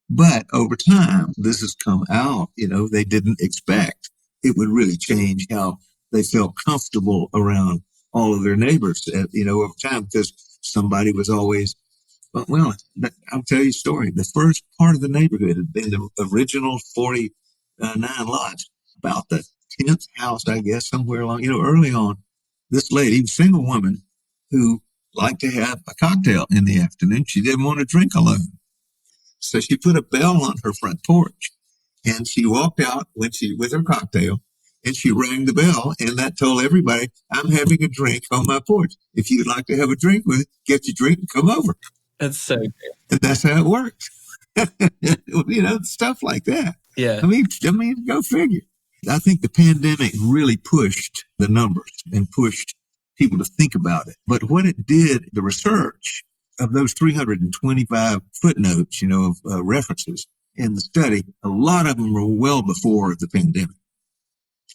but over time, this has come out, they didn't expect it would really change how they felt comfortable around all of their neighbors, over time, because somebody was always, well, I'll tell you a story. The first part of the neighborhood had been the original 49 lots, about the 10th house, I guess, somewhere along, early on, this lady, single woman, who liked to have a cocktail in the afternoon. She didn't want to drink alone. So she put a bell on her front porch and she walked out with her cocktail and she rang the bell, and that told everybody, I'm having a drink on my porch. If you'd like to have a drink with it, get your drink and come over. That's so good. And that's how it works. Stuff like that. Yeah. I mean, go figure. I think the pandemic really pushed the numbers and pushed people to think about it. But what it did, the research of those 325 footnotes, of references in the study, a lot of them were well before the pandemic.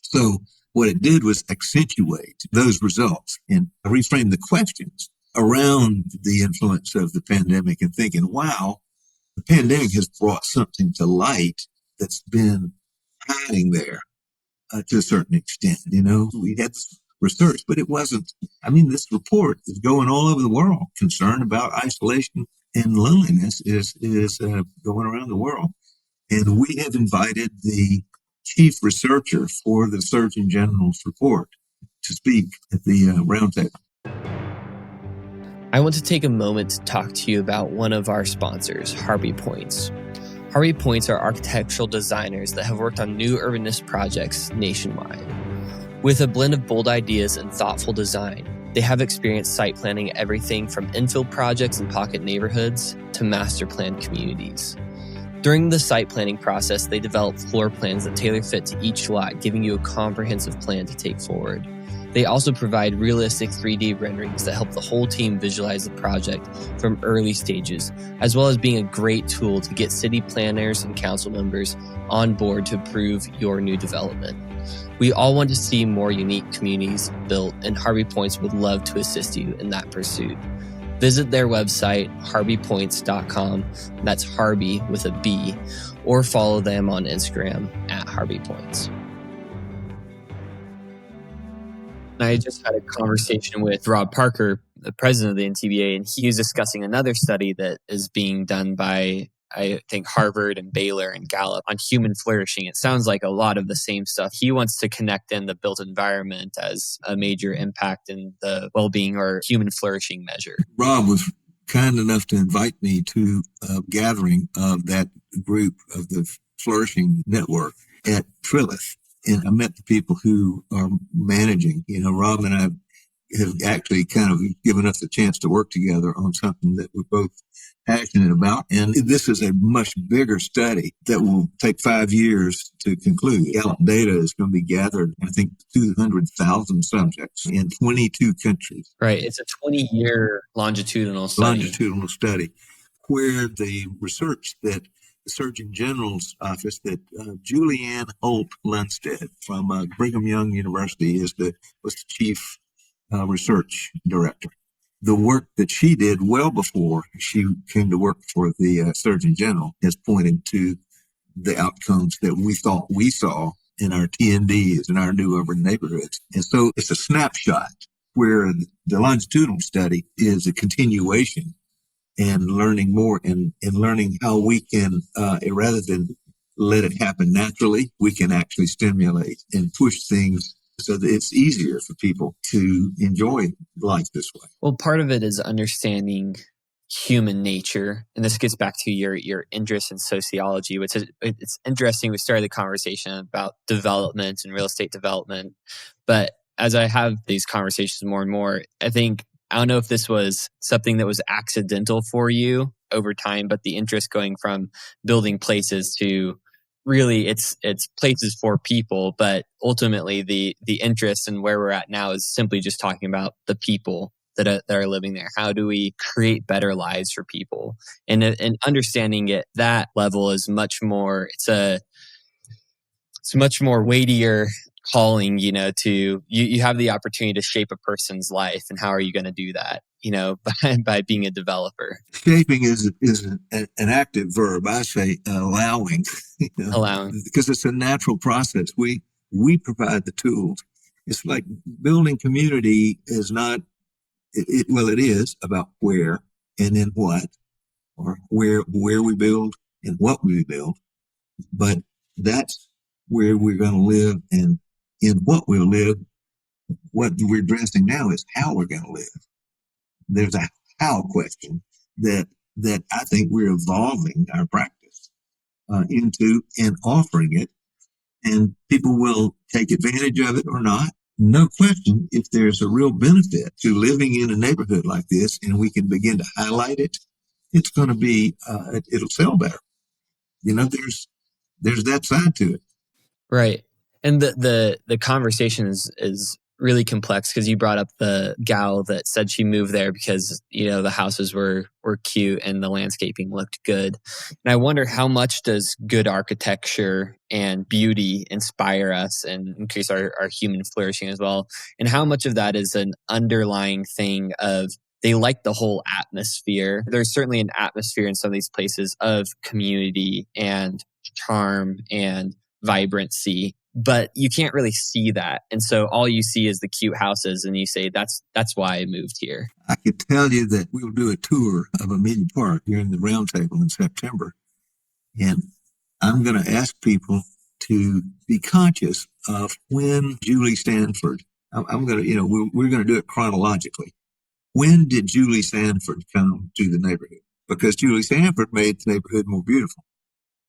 So what it did was accentuate those results and reframe the questions around the influence of the pandemic and thinking, wow, the pandemic has brought something to light that's been hiding there to a certain extent. We had research, but it wasn't. I mean, this report is going all over the world. Concern about isolation and loneliness is going around the world. And we have invited the chief researcher for the Surgeon General's report to speak at the roundtable. I want to take a moment to talk to you about one of our sponsors, Harvey Points. Harvey Points are architectural designers that have worked on new urbanist projects nationwide. With a blend of bold ideas and thoughtful design, they have experienced site planning everything from infill projects in pocket neighborhoods to master planned communities. During the site planning process, they develop floor plans that tailor fit to each lot, giving you a comprehensive plan to take forward. They also provide realistic 3D renderings that help the whole team visualize the project from early stages, as well as being a great tool to get city planners and council members on board to approve your new development. We all want to see more unique communities built, and Harvey Points would love to assist you in that pursuit. Visit their website, harveypoints.com. That's Harvey with a B, or follow them on Instagram at Harvey Points. I just had a conversation with Rob Parker, the president of the NTBA, and he was discussing another study that is being done by, I think, Harvard and Baylor and Gallup on human flourishing. It sounds like a lot of the same stuff. He wants to connect in the built environment as a major impact in the well-being or human flourishing measure. Rob was kind enough to invite me to a gathering of that group of the Flourishing Network at Trilith. And I met the people who are managing. Rob and I have actually kind of given us a chance to work together on something that we're both passionate about. And this is a much bigger study that will take 5 years to conclude. Gallup data is going to be gathered, I think, 200,000 subjects in 22 countries. Right. It's a 20-year longitudinal study. Where the research that the Surgeon General's office, that Julianne Holt Lundstedt from Brigham Young University was the chief research director. The work that she did well before she came to work for the Surgeon General has pointed to the outcomes that we thought we saw in our TNDs in our new urban neighborhoods. And so it's a snapshot where the longitudinal study is a continuation and learning more and learning how we can, rather than let it happen naturally, we can actually stimulate and push things so that it's easier for people to enjoy life this way. Well, part of it is understanding human nature. And this gets back to your interest in sociology, which is, it's interesting. We started the conversation about development and real estate development. But as I have these conversations more and more, I don't know if this was something that was accidental for you over time, but the interest going from building places to really it's places for people, but ultimately the interest in where we're at now is simply just talking about the people that are living there. How do we create better lives for people? And understanding it, that level is much more, it's much more weightier calling, to you have the opportunity to shape a person's life. And how are you going to do that, by being a developer? Shaping is an active verb. I say allowing, allowing, because it's a natural process. We provide the tools. It's like building community is not, it is about where and then what, or where we build and what we build, but that's where we're going to live, and in what we'll live. What we're addressing now is how we're going to live. There's a how question that I think we're evolving our practice into and offering it, and people will take advantage of it or not. No question, if there's a real benefit to living in a neighborhood like this and we can begin to highlight it, it's going to be, it'll sell better. There's that side to it. Right. And the conversation is really complex because you brought up the gal that said she moved there because, the houses were cute and the landscaping looked good. And I wonder how much does good architecture and beauty inspire us and increase our human flourishing as well? And how much of that is an underlying thing of they like the whole atmosphere. There's certainly an atmosphere in some of these places of community and charm and vibrancy, but you can't really see that. And so all you see is the cute houses and you say, that's why I moved here. I could tell you that we will do a tour of Amelia Park here in the Roundtable in September. And I'm going to ask people to be conscious of when Julie Sanford, I'm going to, we're going to do it chronologically. When did Julie Sanford come to the neighborhood? Because Julie Sanford made the neighborhood more beautiful.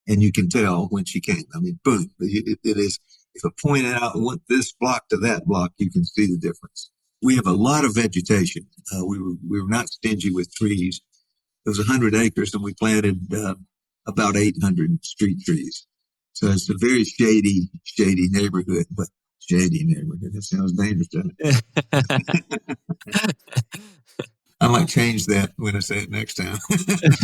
And you can tell when she came. I mean, boom. It is, if I point out went this block to that block, you can see the difference. We have a lot of vegetation. We were not stingy with trees. It was 100 acres and we planted about 800 street trees. So it's a very shady neighborhood, but Shady neighborhood. That sounds dangerous, doesn't it? I might change that when I say it next time.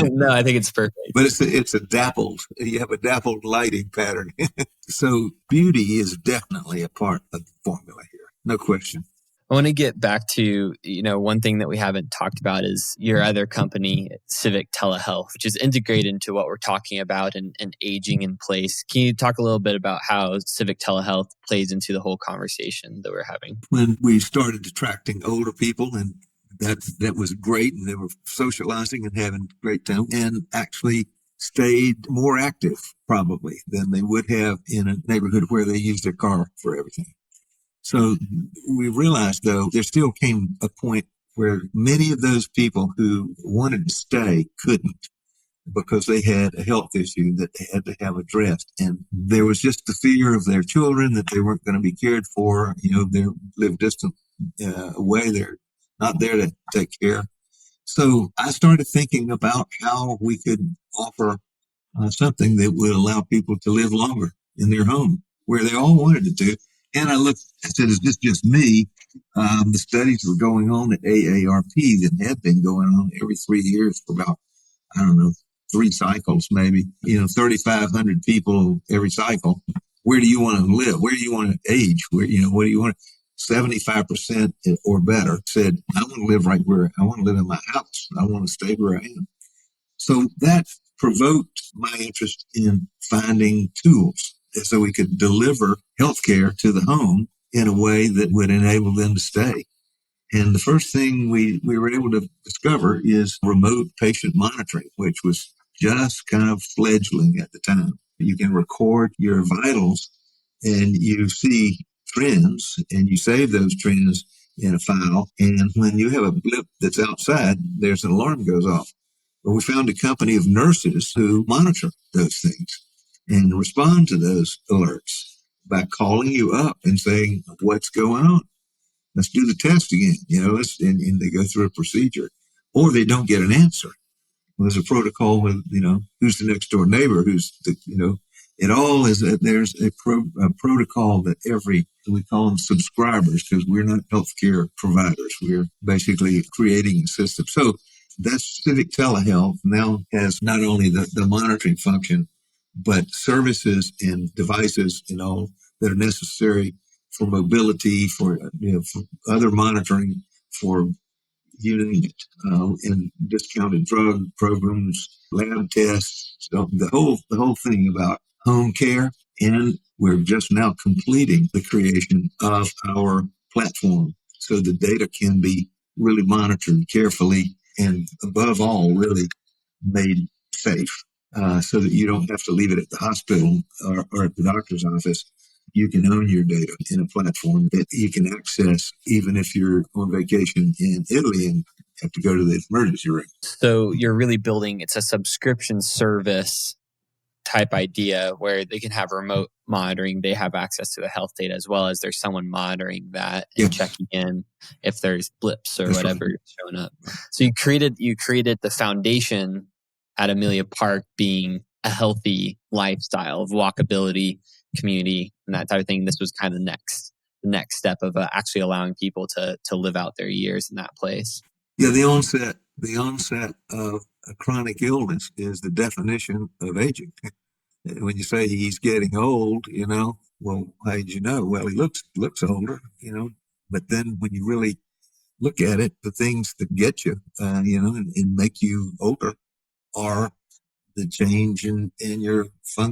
No, I think it's perfect. But it's a dappled. You have a dappled lighting pattern. So beauty is definitely a part of the formula here. No question. I want to get back to, one thing that we haven't talked about is your other company, Civic Telehealth, which is integrated into what we're talking about and aging in place. Can you talk a little bit about how Civic Telehealth plays into the whole conversation that we're having? When we started attracting older people, and that was great, and they were socializing and having a great time, and actually stayed more active probably than they would have in a neighborhood where they use their car for everything. So we realized, though, there still came a point where many of those people who wanted to stay couldn't because they had a health issue that they had to have addressed. And there was just the fear of their children that they weren't going to be cared for. They live distant away. They're not there to take care. So I started thinking about how we could offer something that would allow people to live longer in their home where they all wanted to do. And I said, is this just me? The studies were going on at AARP that had been going on every 3 years for about, I don't know, 3 cycles, maybe, 3,500 people every cycle. Where do you want to live? Where do you want to age? What do you want? 75% or better said, I want to live right where I want to live in my house. I want to stay where I am. So that provoked my interest in finding tools so we could deliver healthcare to the home in a way that would enable them to stay. And the first thing we were able to discover is remote patient monitoring, which was just kind of fledgling at the time. You can record your vitals and you see trends and you save those trends in a file. And when you have a blip that's outside, there's an alarm goes off. But we found a company of nurses who monitor those things and respond to those alerts by calling you up and saying, what's going on? Let's do the test again, and they go through a procedure, or they don't get an answer. Well, there's a protocol with, who's the next door neighbor, it all is that there's a protocol that we call them subscribers because we're not healthcare providers. We're basically creating a system. So that's Civic Telehealth now has not only the monitoring function, but services and devices and all that are necessary for mobility, for other monitoring, for and discounted drug programs, lab tests, so the whole thing about home care. And we're just now completing the creation of our platform so the data can be really monitored carefully and above all, really made safe so that you don't have to leave it at the hospital or at the doctor's office. You can own your data in a platform that you can access even if you're on vacation in Italy and have to go to the emergency room. So you're really building, it's a subscription service type idea where they can have remote monitoring. They have access to the health data as well as there's someone monitoring that and checking in if there's blips or whatever showing up. So you created the foundation at Amelia Park being a healthy lifestyle of walkability, community, and that type of thing. This was kind of the next step of actually allowing people to live out their years in that place. Yeah, the onset of a chronic illness is the definition of aging. When you say he's getting old, well, how did you know? Well, he looks older, but then when you really look at it, the things that get you, and make you older are the change in your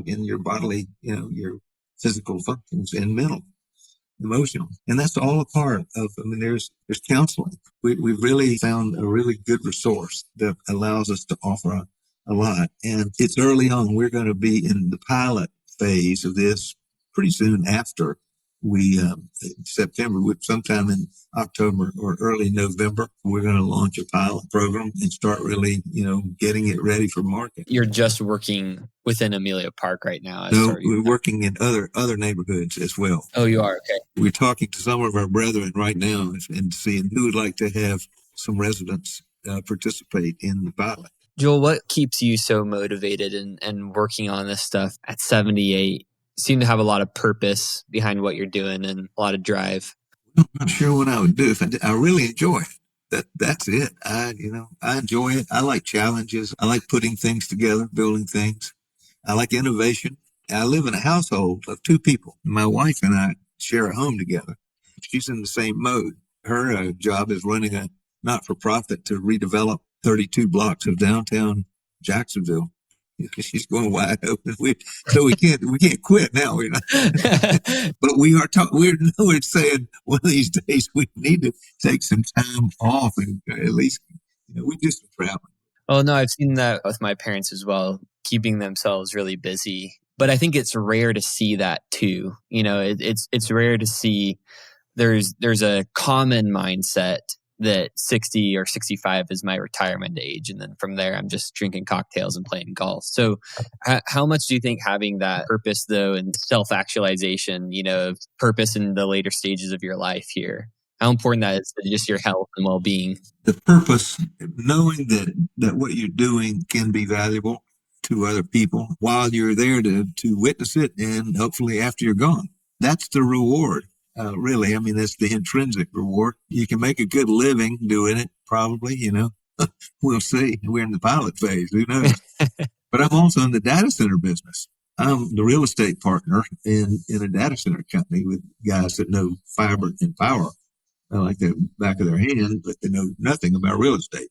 in your bodily, your physical functions and mental, emotional. And that's all a part of, there's counseling. We've really found a really good resource that allows us to offer a lot. And it's early on. We're going to be in the pilot phase of this pretty soon after September, sometime in October or early November, we're going to launch a pilot program and start really, getting it ready for market. You're just working within Amelia Park right now? No, we're working in other neighborhoods as well. Oh, you are? Okay. We're talking to some of our brethren right now and seeing who would like to have some residents participate in the pilot. Joel, what keeps you so motivated and working on this stuff at 78? seem to have a lot of purpose behind what you're doing and a lot of drive. I'm not sure what I would do if I did. I really enjoy it. That's it. I enjoy it. I like challenges. I like putting things together, building things. I like innovation. I live in a household of two people. My wife and I share a home together. She's in the same mode. Her job is running a not-for-profit to redevelop 32 blocks of downtown Jacksonville. She's going wide open. So we can't quit now. We're not. But we're saying one of these days we need to take some time off and at least, we do some traveling. Oh, no, I've seen that with my parents as well, keeping themselves really busy. But I think it's rare to see that too. It's rare to see there's a common mindset that 60 or 65 is my retirement age. And then from there, I'm just drinking cocktails and playing golf. So how much do you think having that purpose, though, and self-actualization, purpose in the later stages of your life here, how important that is to just your health and well-being? The purpose, knowing that what you're doing can be valuable to other people while you're there to witness it, and hopefully after you're gone. That's the reward. Really, I mean, that's the intrinsic reward. You can make a good living doing it, probably, We'll see. We're in the pilot phase. Who knows? But I'm also in the data center business. I'm the real estate partner in a data center company with guys that know fiber and power like the back of their hand, but they know nothing about real estate.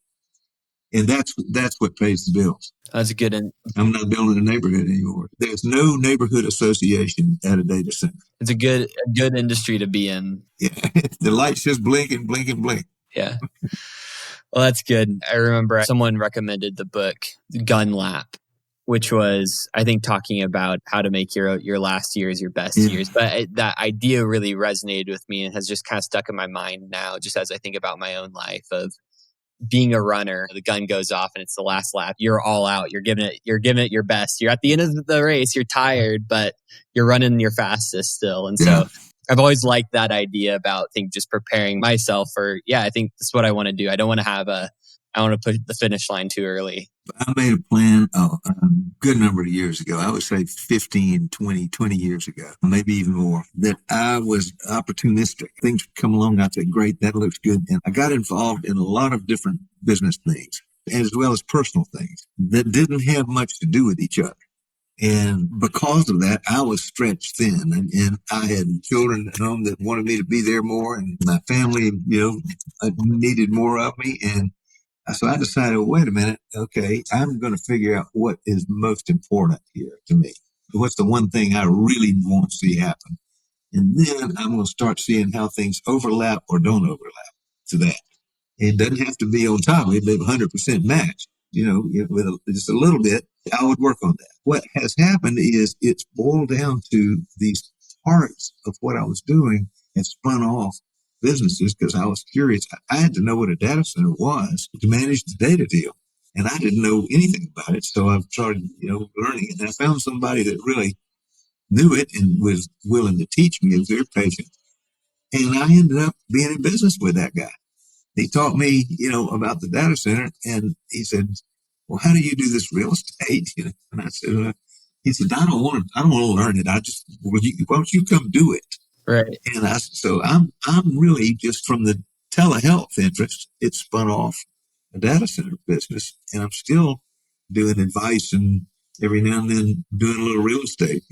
And that's what pays the bills. That's good. I'm not building a neighborhood anymore. There's no neighborhood association at a data center. It's a good industry to be in. Yeah, the lights just blink and blink and blink. Yeah. Well, that's good. I remember someone recommended the book Gun Lap, which was, I think, talking about how to make your last years your best years. But that idea really resonated with me and has just kind of stuck in my mind now, just as I think about my own life of being a runner. The gun goes off and it's the last lap. You're all out. You're giving it your best. You're at the end of the race. You're tired, but you're running your fastest still. And so I've always liked that idea about, I think, just preparing myself for, I think that's what I want to do. I don't want to I want to put the finish line too early. I made a plan a good number of years ago. I would say 15, 20 years ago, maybe even more, that I was opportunistic. Things would come along. I'd say, great, that looks good. And I got involved in a lot of different business things, as well as personal things that didn't have much to do with each other. And because of that, I was stretched thin, and I had children at home that wanted me to be there more, and my family, needed more of me. And so I decided, wait a minute, okay, I'm going to figure out what is most important here to me. What's the one thing I really want to see happen? And then I'm going to start seeing how things overlap or don't overlap to that. It doesn't have to be on top of it, but 100% match. With just a little bit, I would work on that. What has happened is it's boiled down to these parts of what I was doing and spun off businesses because I was curious. I had to know what a data center was to manage the data deal. And I didn't know anything about it. So I started, learning it. And I found somebody that really knew it and was willing to teach me. He was very patient. And I ended up being in business with that guy. He taught me, about the data center. And he said, well, how do you do this real estate? And I said, he said, I don't want to learn it. Why don't you come do it? Right. And I'm really just from the telehealth interest, it spun off a data center business, and I'm still doing advice and every now and then doing a little real estate,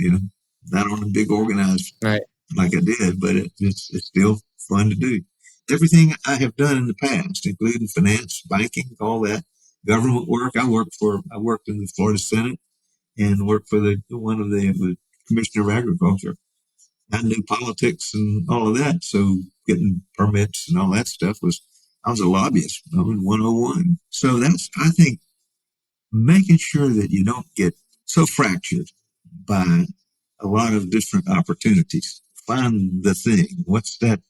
not on a big organized like I did, but it's still fun to do. Everything I have done in the past, including finance, banking, all that, government work. I worked in the Florida Senate and worked for the Commissioner of Agriculture. I knew politics and all of that. So getting permits and all that stuff I was a lobbyist. I was 101. So that's, I think, making sure that you don't get so fractured by a lot of different opportunities. Find the thing. What's that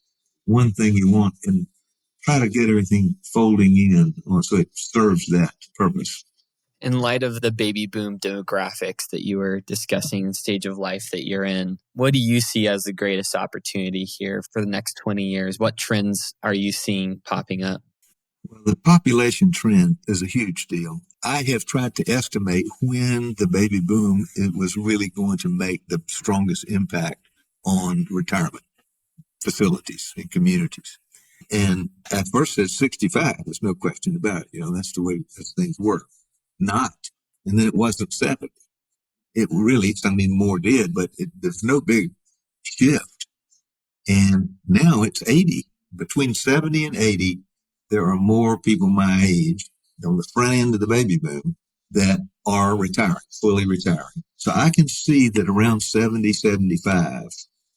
one thing you want and try to get everything folding in so it serves that purpose. In light of the baby boom demographics that you were discussing, the stage of life that you're in, what do you see as the greatest opportunity here for the next 20 years? What trends are you seeing popping up? Well, the population trend is a huge deal. I have tried to estimate when the baby boom it was really going to make the strongest impact on retirement facilities and communities. And at first it's 65. There's no question about it. That's the way things work. Not. And then it wasn't 70. It really, more did, but there's no big shift. And now it's 80. Between 70 and 80, there are more people my age on the front end of the baby boom that are retiring, fully retiring. So I can see that around 70, 75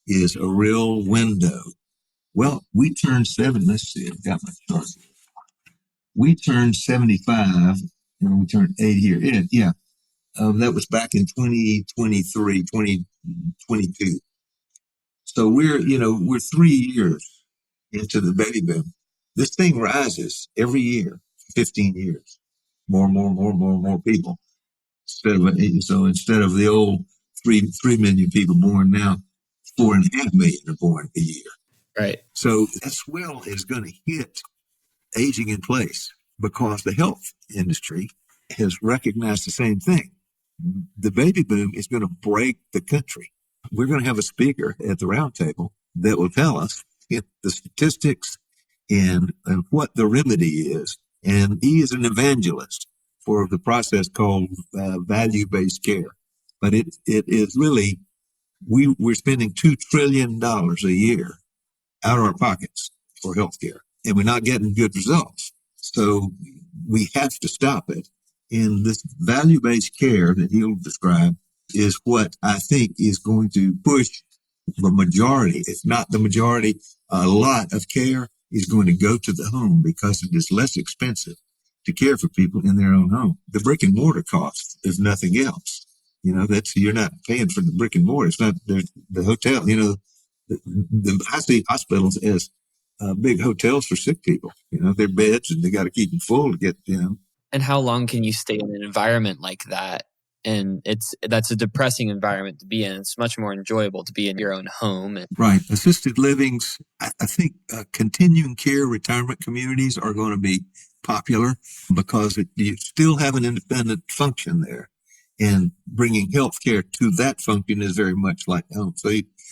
is a real window. Well, we turned 70. Let's see, I've got my chart. We turned 75 and we turned 80 here. Yeah. That was back in 2023, 2022. So we're 3 years into the baby boom. This thing rises every year, 15 years. More people. Instead of the old 3 million people born now, 4.5 million are born a year. Right. So that swell is going to hit aging in place because the health industry has recognized the same thing. The baby boom is going to break the country. We're going to have a speaker at the roundtable that will tell us the statistics and what the remedy is. And he is an evangelist for the process called value-based care. But it is really, we're spending $2 trillion a year out of our pockets for healthcare, and we're not getting good results. So we have to stop it. And this value-based care that he'll describe is what I think is going to push the majority, if not the majority, a lot of care is going to go to the home because it is less expensive to care for people in their own home. The brick and mortar cost is nothing else. You're not paying for the brick and mortar. It's not the hotel, I see hospitals as big hotels for sick people. Their beds, and they got to keep them full to get. And how long can you stay in an environment like that? And that's a depressing environment to be in. It's much more enjoyable to be in your own home. Right. Assisted livings, I think continuing care retirement communities are going to be popular because you still have an independent function there. And bringing healthcare to that function is very much like home. So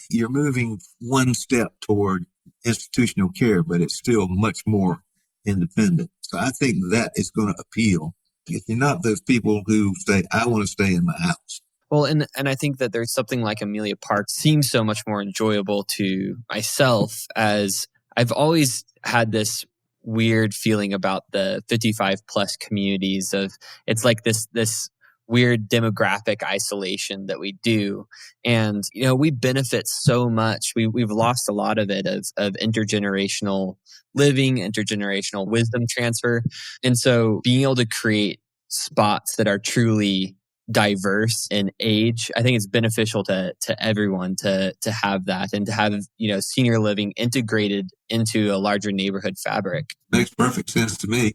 you're moving one step toward institutional care, but it's still much more independent. So I think that is going to appeal. If you're not those people who say, I want to stay in my house. Well, and I think that there's something like Amelia Park seems so much more enjoyable to myself, as I've always had this weird feeling about the 55 plus communities of it's like this weird demographic isolation that we do. And, we benefit so much. We've lost a lot of it of intergenerational living, intergenerational wisdom transfer. And so being able to create spots that are truly diverse in age, I think it's beneficial to everyone to have that and to have, senior living integrated into a larger neighborhood fabric. Makes perfect sense to me.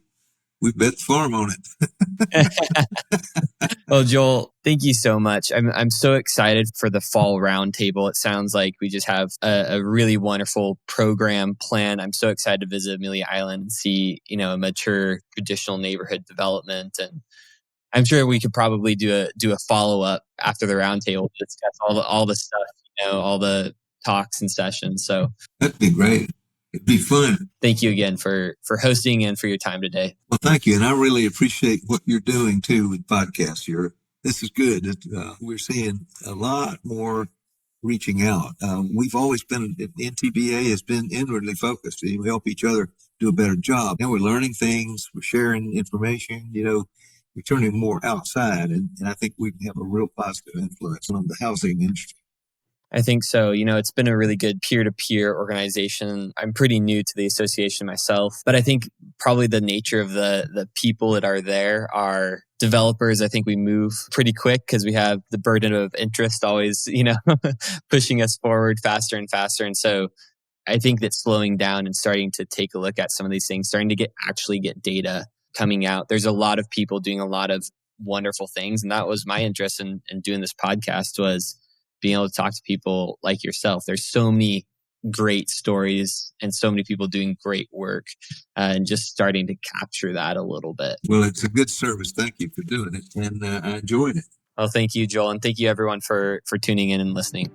We bet the farm on it. Well, Joel, thank you so much. I'm so excited for the fall roundtable. It sounds like we just have a really wonderful program plan. I'm so excited to visit Amelia Island and see, a mature traditional neighborhood development. And I'm sure we could probably do a follow up after the roundtable to discuss all the stuff, all the talks and sessions. So that'd be great. It'd be fun. Thank you again for hosting and for your time today. Well, thank you. And I really appreciate what you're doing too with podcasts. This is good. We're seeing a lot more reaching out. We've always been, NTBA has been inwardly focused. We help each other do a better job. Now we're learning things, we're sharing information, we're turning more outside. And I think we can have a real positive influence on the housing industry. I think so. It's been a really good peer-to-peer organization. I'm pretty new to the association myself, but I think probably the nature of the people that are there are developers. I think we move pretty quick because we have the burden of interest always, pushing us forward faster and faster. And so I think that slowing down and starting to take a look at some of these things, starting to actually get data coming out. There's a lot of people doing a lot of wonderful things. And that was my interest in doing this podcast, was being able to talk to people like yourself. There's so many great stories and so many people doing great work, and just starting to capture that a little bit. Well, it's a good service. Thank you for doing it. And I enjoyed it. Well, thank you, Joel. And thank you everyone for tuning in and listening.